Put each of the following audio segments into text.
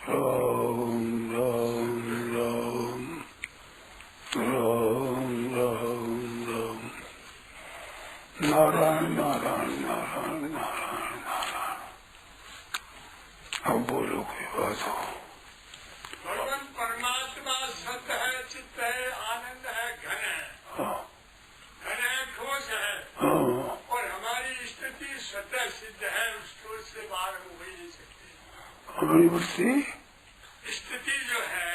राम राम राम राम राम राम नारायण नारायण नारायण नारायण नारायण। अब बोलो कोई बात हो। भगवान परमात्मा सत्य है, चित्त है, आनंद है, घन है, घन है, ठोस है, और हमारी स्थिति स्वतः सिद्ध है, उस ठोस से बाहर हो ही नहीं सकती। हमारी वृत्ति स्थिति जो है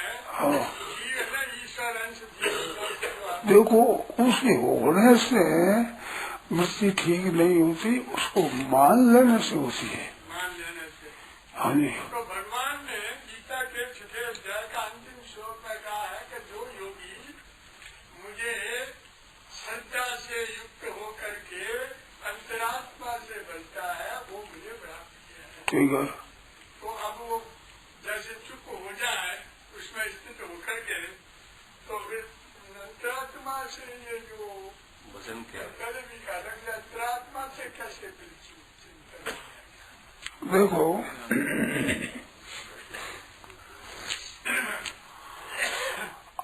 जीव है, ईश्वर अंश जीव। देखो, उसके होने से वृत्ति ठीक नहीं होती, उसको मान लेने से होती है। मान लेने से। हाँ जी। तो भगवान ने गीता के 6वें अध्याय का अंतिम श्लोक में कहा है कि जो योगी मुझे श्रद्धा से युक्त होकर के अंतरात्मा से बचता है, वो मुझे प्राप्त किया है। ठीक है। तो अब वो जैसे चुप हो जाए, उसमें स्थित होकर के, तो फिर अंतरात्मा से ये जो वजन क्या पहले भी कहा था, अंतरात्मा से कैसे चिंतन। देखो,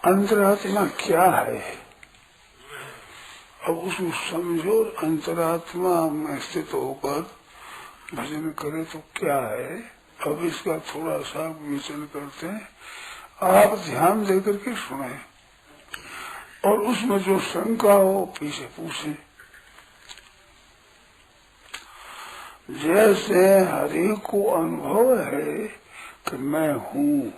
अंतरात्मा क्या है, अब उसको समझो। अंतरात्मा में स्थित होकर भजन करे तो क्या है, अब इसका थोड़ा सा विवेचन करते हैं। आप ध्यान देकर के सुने और उसमें जो शंका हो पीछे पूछे। जैसे हरेक को अनुभव है कि मैं हूँ,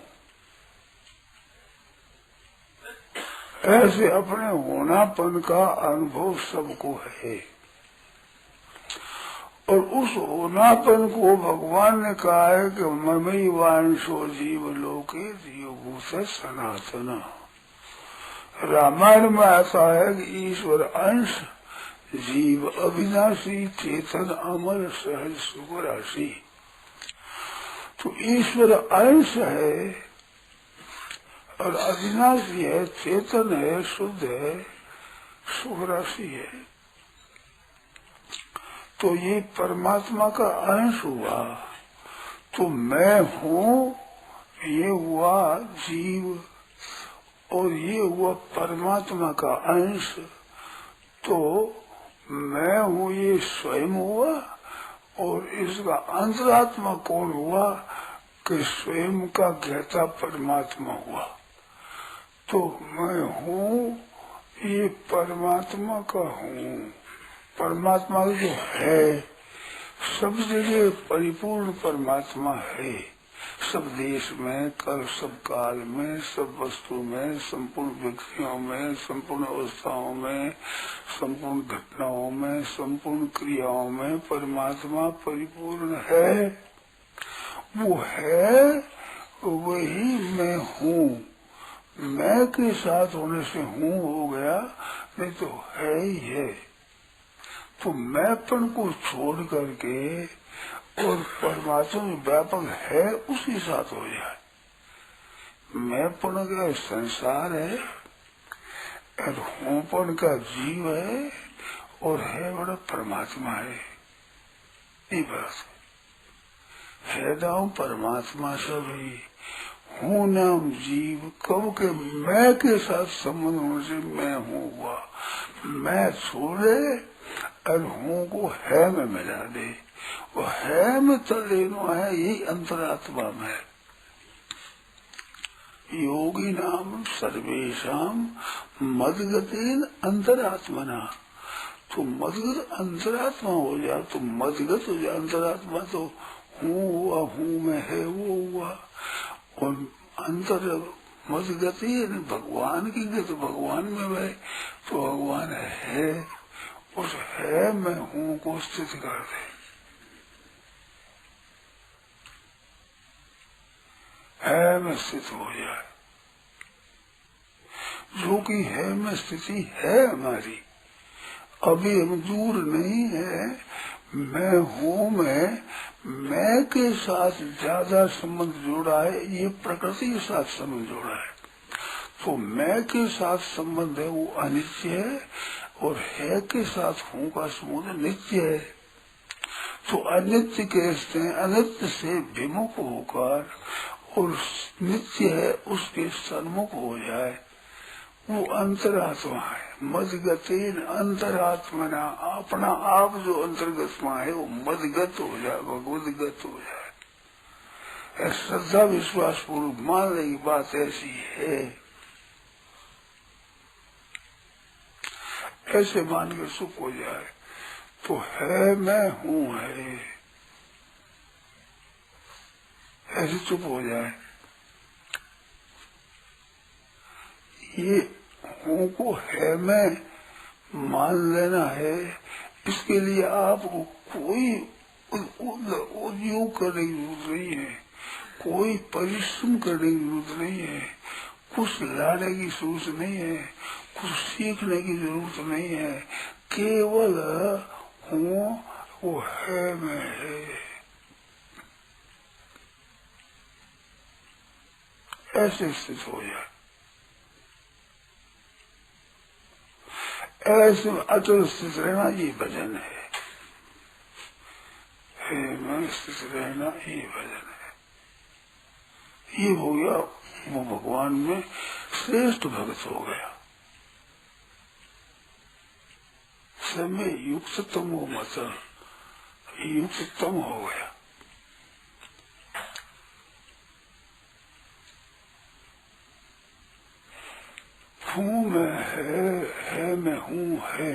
ऐसे अपने होनापन का अनुभव सबको है। और उस होनापन को भगवान ने कहा है कि ममई वांशो जीव लोके जीवभूत सनातन। रामायण में आता है कि ईश्वर अंश जीव अविनाशी चेतन अमर सहज सुख राशि। तो ईश्वर अंश है और अविनाशी है, चेतन है, शुद्ध है, सुख राशि है। तो ये परमात्मा का अंश हुआ। तो मैं हूँ ये हुआ जीव, और ये हुआ परमात्मा का अंश। तो मैं हूँ ये स्वयं हुआ, और इसका अंतरात्मा कौन हुआ कि स्वयं का ज्ञाता परमात्मा हुआ। तो मैं हूँ ये परमात्मा का हूँ। परमात्मा जो है सब जगह परिपूर्ण परमात्मा है, सब देश में, सब काल में, सब वस्तु में, संपूर्ण व्यक्तियों में, संपूर्ण अवस्थाओं में, संपूर्ण घटनाओं में, संपूर्ण क्रियाओं में परमात्मा परिपूर्ण है। वो है, वही मैं हूँ। मैं के साथ होने से हूँ हो गया, नहीं तो है ही है। तो मैंपन को छोड़ करके और परमात्मा व्यापक है उसी साथ हो जाए। मैंपन का संसार है और होपन का जीव है, और है बड़ा परमात्मा है। ये बात है नाम परमात्मा सभी, हूँ नाम जीव। कब के मैं के साथ संबंध होने से मैं हूँ हुआ। मैं छोड़े और हूँ को है में मिला दे, वो है में तल्लीन है, यही अंतरात्मा में। योगी नाम सर्वेशम मदगतेन अंतरात्मना। तो मदगत अंतरात्मा हो जाए, तो मदगत हो जाए अंतरात्मा, तो हूँ हुआ, हूँ में है वो हुआ। और अंतर मदगति भगवान की गति भगवान में है, तो भगवान है, उस है मैं हूँ को स्थित कर दे। है में स्थित हो जाए, जो कि है में स्थिति है हमारी। अभी हम दूर नहीं है। मैं हूँ मैं के साथ ज्यादा संबंध जोड़ा है, ये प्रकृति के साथ संबंध जोड़ा है। तो मैं के साथ संबंध है वो अनित्य है, और है के साथ हूँ का संबंध नित्य है। तो अनित्य के अनित्य से विमुख होकर और नित्य है उसके सन्मुख हो जाए, वो अंतरात्मा है। मदगतेन अंतरात्मना, अपना आप जो अंतर्गतमा है वो मदगत हो जाए, भगवदगत हो जाए। श्रद्धा विश्वास पूर्वक मान ले की बात ऐसी है, ऐसे मान के सुख हो जाए तो है मैं हूँ है, ऐसे चुप हो जाए। ये हूँ को है मैं मान लेना है, इसके लिए आपको कोई उद्योग करने की जरूरत नहीं है, कोई परिश्रम करने की जरूरत नहीं है, कुछ लाने की सोच नहीं है, कुछ सीखने की जरूरत नहीं है, केवल हूँ वो है मैं है, ऐसे स्थित हो जाए। ऐसे अचल स्थित रहना ये भजन है, मैं स्थित रहना ये भजन है। ये हो गया, वो भगवान में श्रेष्ठ भक्त हो गया। समय युक्ततम हो, मतलब युक्ततम हो गया। हूँ मैं है मैं हूँ है,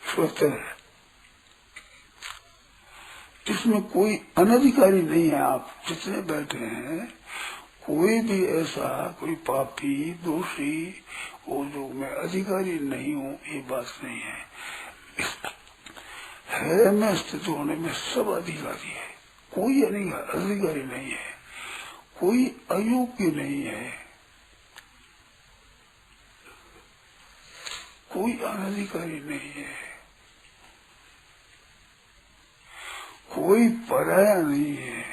स्वतः है। इसमें कोई अनधिकारी नहीं है। आप जितने बैठे हैं, कोई भी ऐसा कोई पापी दोषी वो जो मैं अधिकारी नहीं हूँ, ये बात नहीं है मैं स्थित होने में सब अधिकारी है, कोई अधिकारी नहीं है, कोई अयोग्य नहीं है, कोई अनधिकारी नहीं है, कोई पराया नहीं है,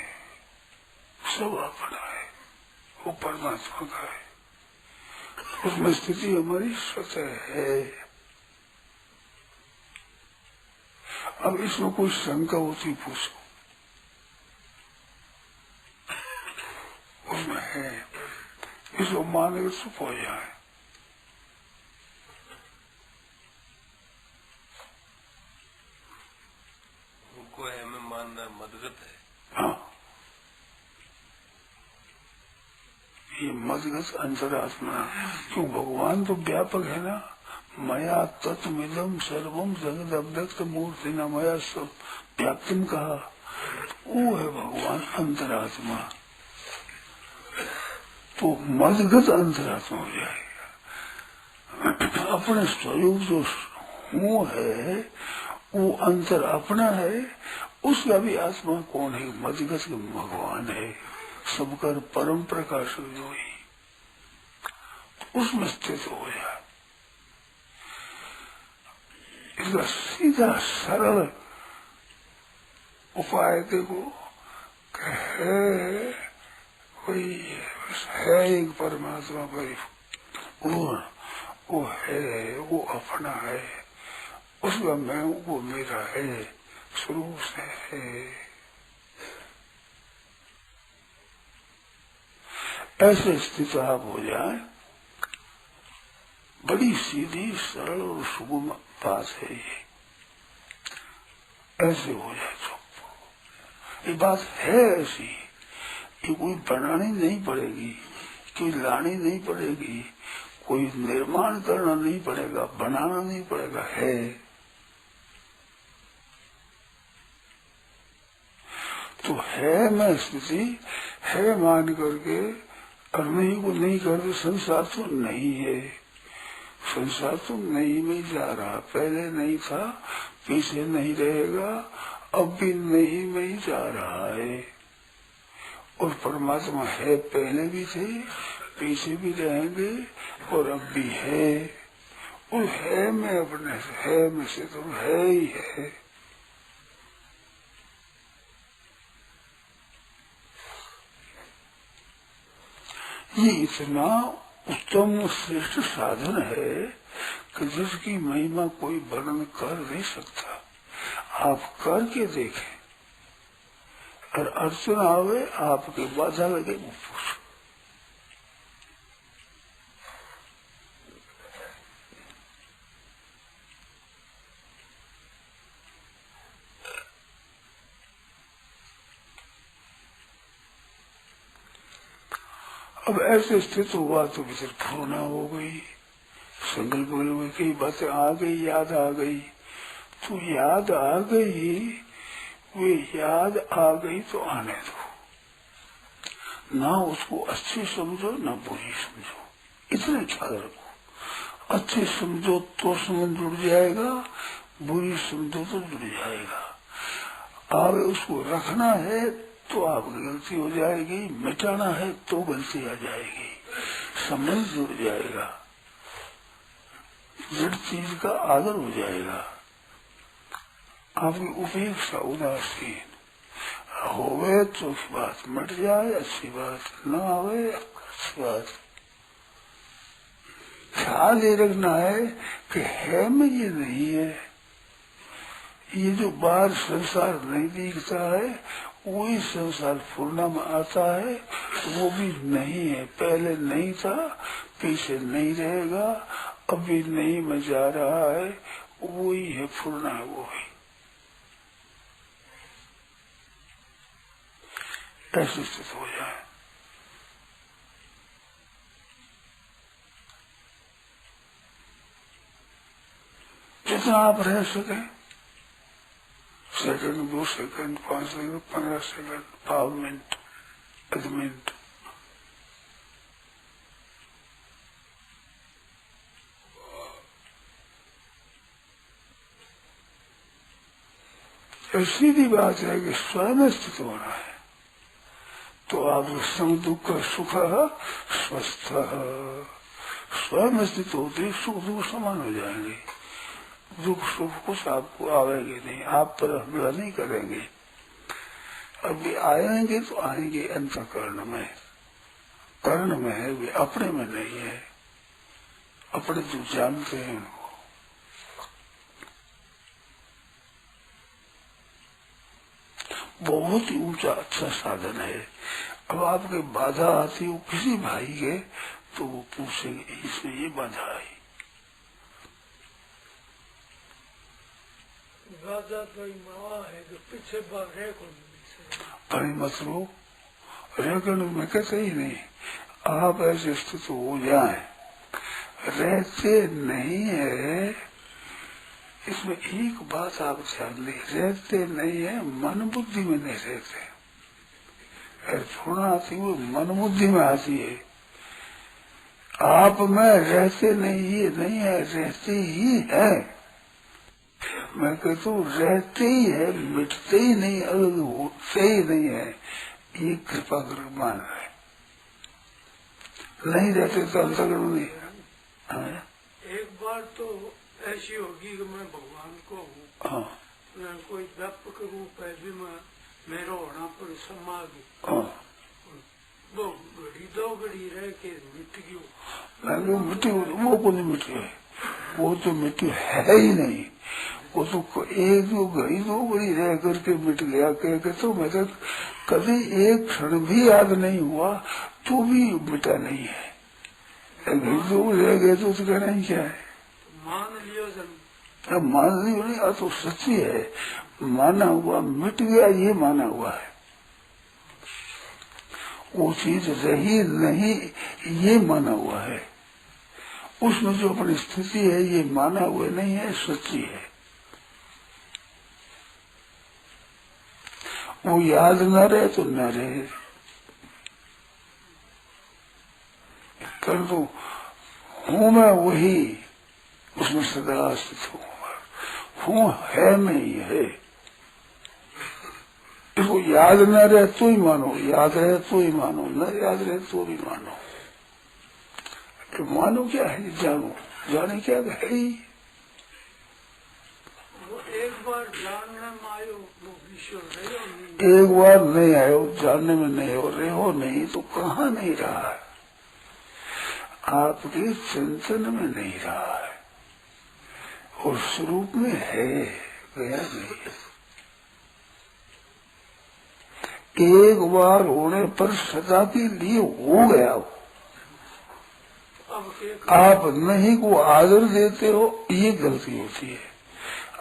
सब अपना है, वो परमात्मा का है। उसमें स्थिति हमारी स्वतः है। अब इसमें कोई शंका होती पूछो, उसमें है, इसको मान के चुप हो जाए। उनको है मैं मानना मदगत है। हाँ, ये मदगत अंतरात्मा, क्यों भगवान तो व्यापक है ना। मया तत्मिदम सर्वम जगत अव्यक्त मूर्ति न मया सब व्याप्तिम कहा, वो है भगवान अंतरात्मा। तो मदगत अंतरात्मा हो जाएगा। अपने स्वरूप जो हूँ है वो अंतर अपना है, उसका भी आत्मा कौन है? मदगत भगवान है, सबका परम प्रकाश जो ही, उसमें स्थित हो जाए। इसका सीधा सरल उपाय देखो, है कोई है एक परमात्मा परिपूर्ण, वो है, वो अपना है, उसका मैं वो मेरा है, शुरू से है। ऐसे स्थिति आप हो जाए, बड़ी सीधी सरल और सुगम बात है ये। ऐसे हो जाए चुप, ये बात है ऐसी, ये कोई बनानी नहीं पड़ेगी, कोई लानी नहीं पड़ेगी, कोई निर्माण करना नहीं पड़ेगा, बनाना नहीं पड़ेगा, है। तो है मैं स्थिति है मान करके और नहीं को नहीं करते, संसार तो नहीं है, संसार तो नहीं में जा रहा, पहले नहीं था, पीछे नहीं रहेगा, अब भी नहीं में ही जा रहा है। और परमात्मा है, पहले भी थे, पीछे भी रहेंगे और अब भी है। और है मैं अपने से, है में से तो है ही है। ये इतना उत्तम श्रेष्ठ साधन है कि जिसकी महिमा कोई वर्णन कर नहीं सकता। आप करके देखें, और अड़चन आवे आपके बाधा लगे वो पूछो। अब ऐसे स्थित हुआ तो फिर पूर्णा हो गई, संकल्प में कई बातें आ गई, याद आ गई। तो याद आ गई, वे याद आ गई तो आने दो, ना उसको अच्छी समझो ना बुरी समझो, इतने ख्याल रखो। अच्छी समझो तो संबंध जुड़ जाएगा, बुरी समझो तो जुड़ जाएगा। अब उसको रखना है तो आपकी गलती हो जाएगी, मिटाना है तो गलती आ जाएगी, संबंध जुड़ जाएगा, जड़ चीज का आदर हो जाएगा। आपकी उपेक्षा उदासीन होवे तो बात मिट जाए, अच्छी बात, न आवे अच्छी बात। ख्याल ये रखना है कि है में ये नहीं है, ये जो बाहर संसार नहीं दिखता है वही संसार पूर्णा में आता है, वो भी नहीं है, पहले नहीं था, पीछे नहीं रहेगा, अभी नहीं में जा रहा है, वही है पूर्णा है, वो है। ऐसी स्थिति हो जाए। जितना आप रह सके, second, 2 second, 5 second, 15 second, 5 minute, 1 minute, सीधी बात है कि स्वयं स्थित होना है तो आप सम दुख सुख स्वस्थ स्वयं स्थित होते सुख दुख समान हो जाएंगे। दुख सुख कुछ आपको आवेंगे नहीं, आप पर हमला नहीं करेंगे। अभी आएंगे तो आएंगे अंतःकरण में, कर्ण में है, वे अपने में नहीं है, अपने जो जानते हैं उनको। बहुत ही ऊंचा अच्छा साधन है। अब आपके बाधा आती हो किसी भाई के तो वो पूछेंगे इसमें ये बाधा आई। बाधा तो है जो पीछे पर मतलब रेगन में कहते ही नहीं, आप ऐसे स्थित हो जाए, रहते नहीं है। इसमें एक बात आप ध्यान दें, रहते नहीं है, मन बुद्धि में नहीं रहते। थोड़ा आती वो मन बुद्धि में आती है, आप में रहते नहीं, ये नहीं है, रहते ही है। मैं कहता हूँ रहते ही है, मिटते ही नहीं, अलग होते ही नहीं है। ये कृपा कर मान रहे, नहीं रहते तो अंतर्गुण नहीं है। एक बार तो ऐसी होगी कि मैं भगवान को हूँ, मैं कोई व्यापक रूप है भी मेरा होना पर समाधि वो घड़ी 2 घड़ी रह के मिट गई। मिट्टी वो को नहीं मिटी है, वो तो मिट्टी है ही नहीं। वो तो एक 2 घड़ी 2 घड़ी रह करके मिट गया कह के तो मेरे कभी एक क्षण भी याद नहीं हुआ तो भी मिटा नहीं है। घड़ी 2 रह गए तो कहना ही क्या है, मान लियो अब मान लियो नहीं, तो सच्ची है, माना हुआ मिट गया, ये माना हुआ है। वो चीज रही नहीं ये माना हुआ है, उसमें जो अपनी स्थिति है ये माना हुआ नहीं है, सच्ची है। वो याद न रहे तो न रहे, परंतु हूं मैं वही, उसमें सदा स्थित हूँ है मैं ही है। इसको याद न रहे तो ही मानो, याद रहे तो ही मानो, न याद रहे तो भी मानो। तो मानो क्या है, जानो, जाने क्या है ही। वो एक बार जानने में आयो वो विश्व एक बार नहीं आयो, जानने में नहीं हो रहे हो नहीं तो कहाँ नहीं रहा है, आपके चिंतन में नहीं रहा है, और स्वरूप में है, गया नहीं। एक बार होने पर सदा के लिए हो गया हो। आप नहीं को आदर देते हो, ये गलती होती है।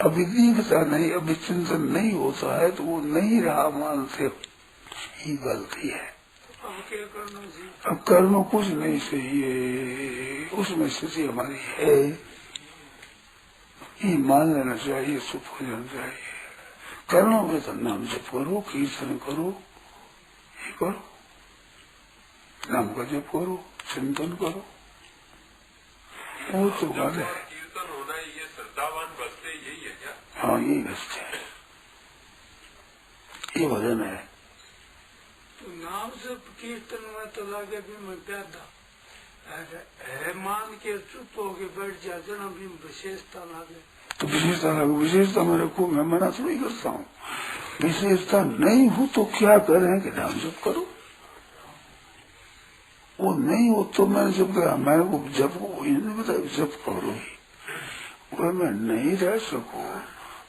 अभी दीखता नहीं, अभी चिंतन नहीं होता है तो वो नहीं रहा मानते हो, ये गलती है। अब क्या करना चाहिए? अब करना कुछ नहीं चाहिए, उसमें स्थिति हमारी है, ये मान लेना चाहिए, चुप हो जाना चाहिए। करना हो तो नाम जप करो, कीर्तन करो, ये करो, नाम का जप करो, चिंतन करो, वो तो बात है। कीर्तन होना ये श्रद्धावान भक्त यही है क्या? हाँ, यही भक्त है, ये भजन है। तो नाम से कीर्तन में तो लगे भी मैं ज्यादा है, मान के चुप होके बैठ जाते ना, भी विशेषता लगे। तो विशेषता में रखो, मैं मना थोड़ी करता हूँ। विशेषता नहीं हो तो क्या करें कि नाम जप करो, वो नहीं हो तो मैंने जब कहा, मैं वो जब बताया जप करो ही, वो मैं नहीं रह सकूं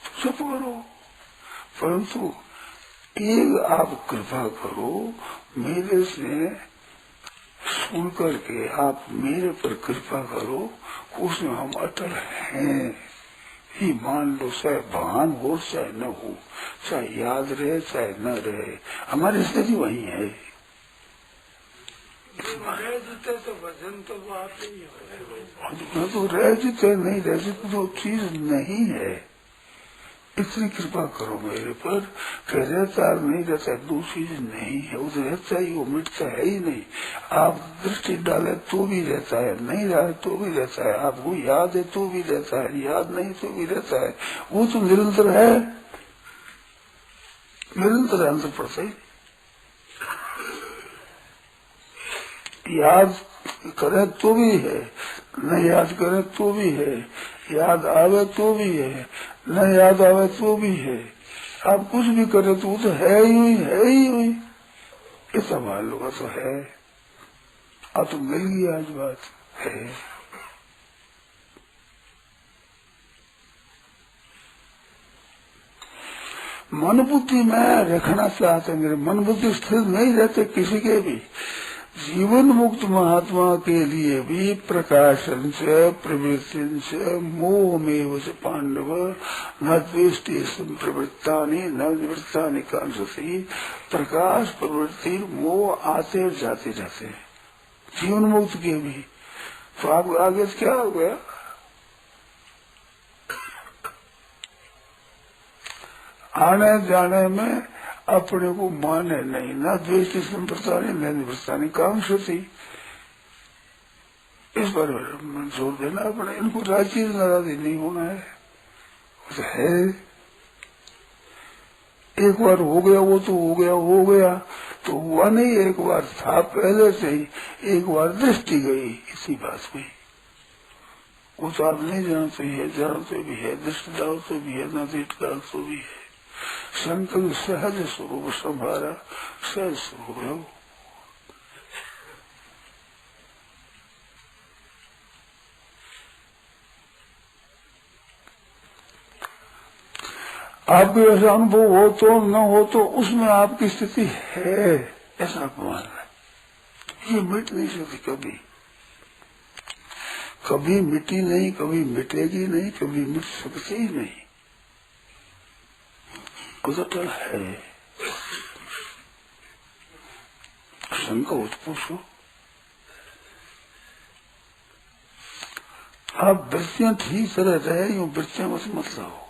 तो जप करो, परंतु एक आप कृपा करो, मेरे से सुन करके आप मेरे पर कृपा करो, उसमें हम अटल हैं, ही मान लो, चाहे भान हो चाहे न हो, चाहे याद रहे चाहे न रहे, हमारी स्थिति वही है। रह जीते तो भजन तो बात ही है, तो रह जीते नहीं रह जीते तो चीज नहीं है। इतनी कृपा करो मेरे पर कि रहता नहीं रहता दो चीज नहीं है, वो रहता ही, वो मिटता है ही नहीं। आप दृष्टि डाले तो भी रहता है, नहीं रहे तो भी रहता है, आपको याद है तो भी रहता है, याद नहीं तो भी रहता है, वो तो निरंतर है, निरंतर अंतर पड़ता ही। याद करे तो भी है, न याद करे तो भी है, याद आवे तो भी है, न याद आवे तो भी है, आप कुछ भी करे तो वो तो है ही हुई, है ही हुई, ऐसा मान लो तो है। अब तो मिल गई आज बात है। मन बुद्धि में रखना चाहते, मेरे मन बुद्धि स्थिर नहीं रहते किसी के भी। जीवन मुक्त महात्मा के लिए भी प्रकाशन से प्रवृत्ति से मोह में से पांडव न द्वेष्टि प्रवृत्ता न निवृत्ता कांसती, प्रकाश प्रवृत्ति मोह आते जाते रहते हैं जीवन मुक्त के भी। तो आप आगे क्या हो गया, आने जाने में अपने को माने नहीं, न द्वेष संप्रता न निवृत्ता काम सोती। इस पर जोर देना अपने, इनको राजी नाराजी नहीं होना है, तो है। एक बार हो गया वो तो हो गया, हो गया तो हुआ नहीं, एक बार था पहले से ही, एक बार दृष्टि गई इसी बात में। वो तो आप नहीं जानते है, जानते भी है, दृष्टि डालते भी है, न दृष्टि डालते भी है। संकल्प सहज स्वरूप संभारा, सहज स्वरूप है वो। आपको ऐसा अनुभव हो तो न हो तो उसमें आपकी स्थिति है, ऐसा अपमान है। ये मिट नहीं सकती कभी, कभी मिटी नहीं, कभी मिटेगी नहीं, कभी मिट सकती ही नहीं, अटल है। शंका उत्पूछो, आप वृत्तियां ठीक तरह रहे, यूं वृत्तियां मत लाओ।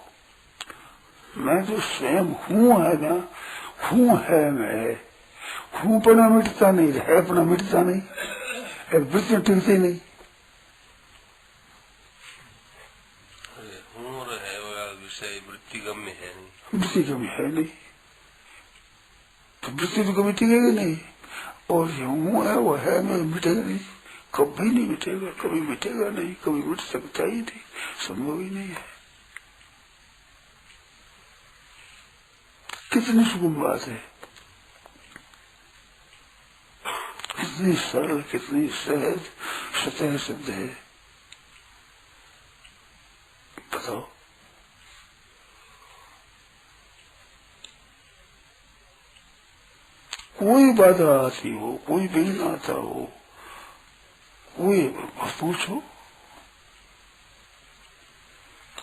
मैं जो स्वयं हूँ है ना, हूँ है मैं, हूँ पना मिटता नहीं, है अपना मिटता नहीं, वृत्तियां टिकती नहीं। विषय वृत्ति गम्य है नहीं, वृत्ति कभी है नहीं, तो वृत्ति तो कभी टिकेगी नहीं। और जो हूँ है वो है, मैं मिटेगा नहीं, कभी नहीं मिटेगा, कभी मिटेगा नहीं, कभी मिट सकता ही नहीं, संभव ही नहीं है। कितनी सुगम बात है, कितनी सरल, कितनी सहज सतह सिद्ध है, बताओ। कोई बाधा आती हो, कोई विघ्न आता हो, कोई पूछो,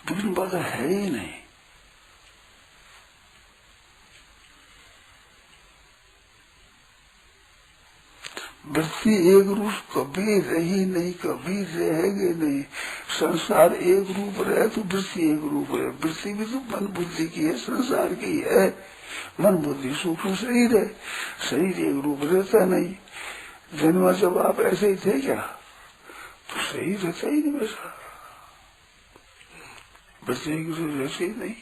विघ्न बाधा है ही नहीं। वृत्ति एक रूप कभी रही नहीं, कभी रहेगी नहीं। संसार एक रूप रहे तो वृत्ति एक रूप है। वृत्ति भी तो मन बुद्धि की है, संसार की है। मन बुद्धि सूक्ष्म शरीर है, शरीर एक रूप रहता नहीं। जन्म जब आप ऐसे ही थे क्या, तो शरीर रहता ही नहीं वैसा। वृत्ति एक रूप रहती ही नहीं।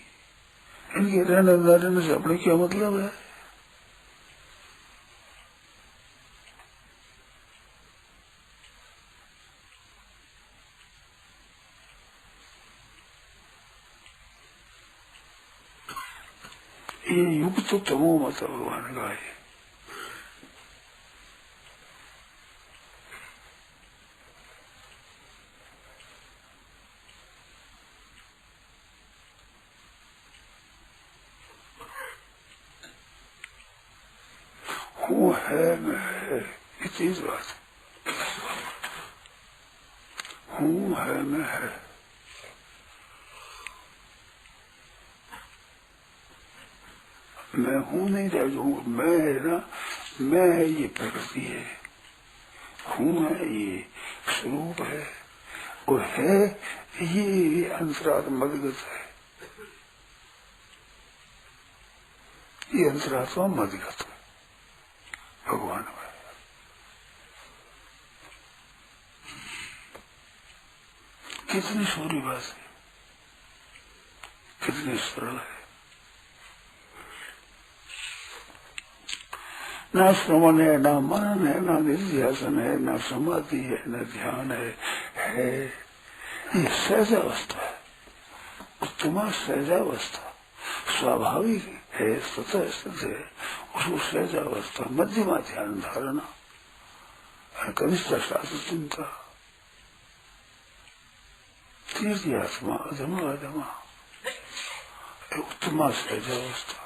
इनके रहने से अपने क्या मतलब है। ये युग तो तमो मत भगवान का है। हूँ है मैं है, ये चीज बात। हूँ है मैं है। मैं हूँ नहीं रह जाऊंगा, मैं है ना, मैं है ये प्रकृति है, हूँ है ये स्वरूप है, और है ये अंतरात्मा मदगत है। ये अंतरात्मा मदगत है भगवान में। कितनी सूरी बात है, कितनी सरल है। न श्रवण है, न मनन है, न निध्यासन है, न समाधि है, न ध्यान है। ये सहजावस्था है, उत्तम सहजावस्था, स्वाभाविक है, स्वतः सिद्ध है। उसको सहजावस्था, मध्यमा ध्यान धारणा, कनिष्ठ शास्त्र चिंता, तीर्थी आत्मा, अधमा अधमा, उत्तम सहजावस्था।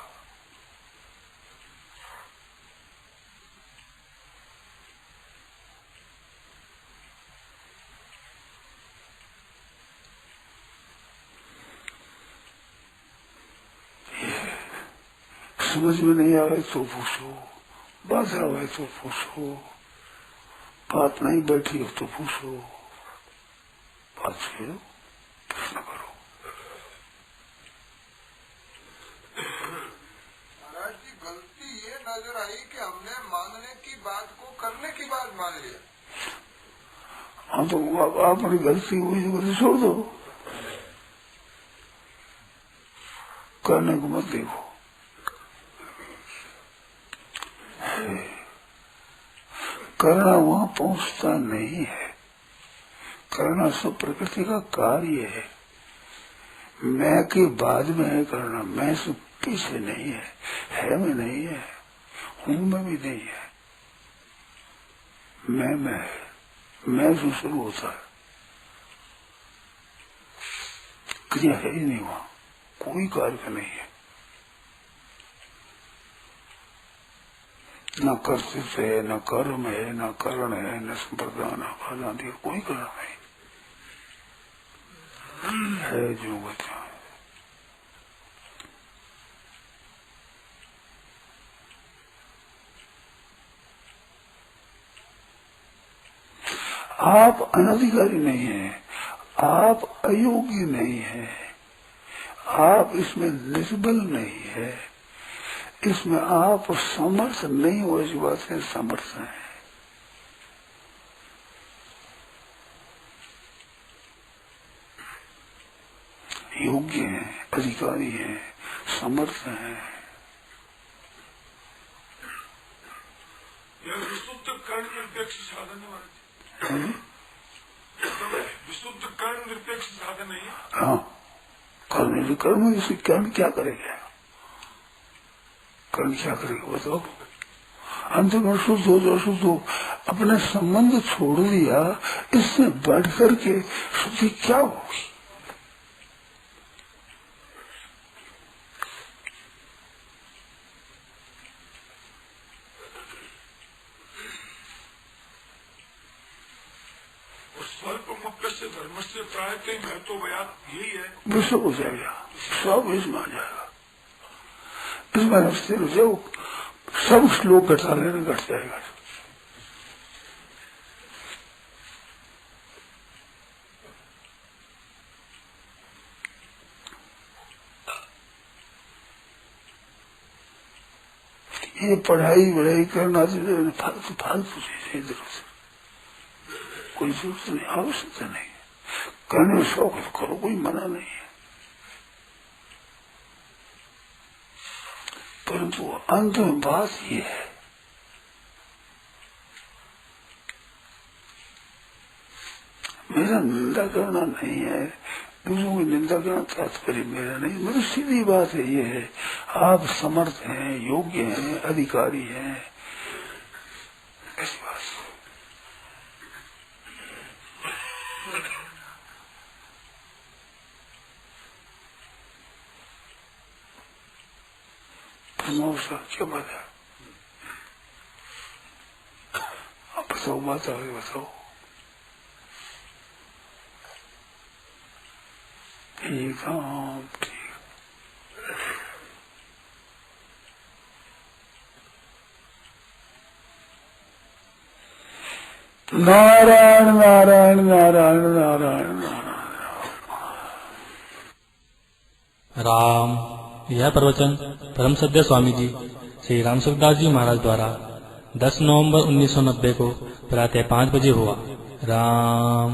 समझ में नहीं आए तो पूछो, बात आए तो पूछो, बात नहीं बैठी हो तो पूछो, बात छेड़ो, प्रश्न करो। महाराज जी, गलती ये नजर आई कि हमने मानने की बात को करने की बात मान लिया। हाँ तो आपने गलती हुई तो गलती छोड़ दो, करने को मत देखो। करना वहां पहुंचता नहीं है, करना सब प्रकृति का कार्य है। मैं के बाद में है करना, मैं से पीछे नहीं है में नहीं है, हूं में भी नहीं है। मैं है, मैं से शुरू होता है, क्रिया है ही नहीं वहां, कोई कार्य नहीं है। न कर्तव्य है, न कर्म है, न करण है, न संप्रदान आदि, कोई करण नहीं है। जो बचा आप अनधिकारी नहीं है, आप अयोग्य नहीं है, आप इसमें निर्बल नहीं है, इसमें आप समर्थ नहीं हो, इस बात से समर्थ है। योग्य है, अधिकारी है, समर्थ है। विशुद्ध कर्ण निरपेक्ष साधन है, विशुद्ध कर्ण निरपेक्ष साधन नहीं है। हाँ, कर्म इसे कर्म क्या करेगा, कर्म क्या करेगा बताओ। अंत में शुद्ध हो जो शुद्ध हो, अपने संबंध छोड़ दिया, इससे बढ़ करके शुद्धि क्या होगी। चाहते मैं तो बयान यही है। विश्व हो जाएगा, सब इसमें आ जाएगा, इसमें स्थिर हो जाओ, सब श्लोक घटा लेने घट जाएगा। ये पढ़ाई करना फालतू चीज इधर उधर कोई जरूरत नहीं, आवश्यकता नहीं। करने शौक करो, कोई मना नहीं है, परंतु अंत में बात ये है मेरा निंदा करना नहीं है, दूसरों की निंदा करना तात्पर्य मेरा नहीं। मेरी सीधी बात है, ये है आप समर्थ हैं, योग्य हैं, अधिकारी हैं, ऐसी बात। क्या बात है? आप बताओ, बात आगे बताओ। ठीक है, ठीक। नारायण नारायण नारायण नारायण नारायण। राम। यह प्रवचन परम सद्य स्वामी जी श्री राम सुखदास जी महाराज द्वारा 10 नवंबर 1990 को प्रातः 5 बजे हुआ। राम।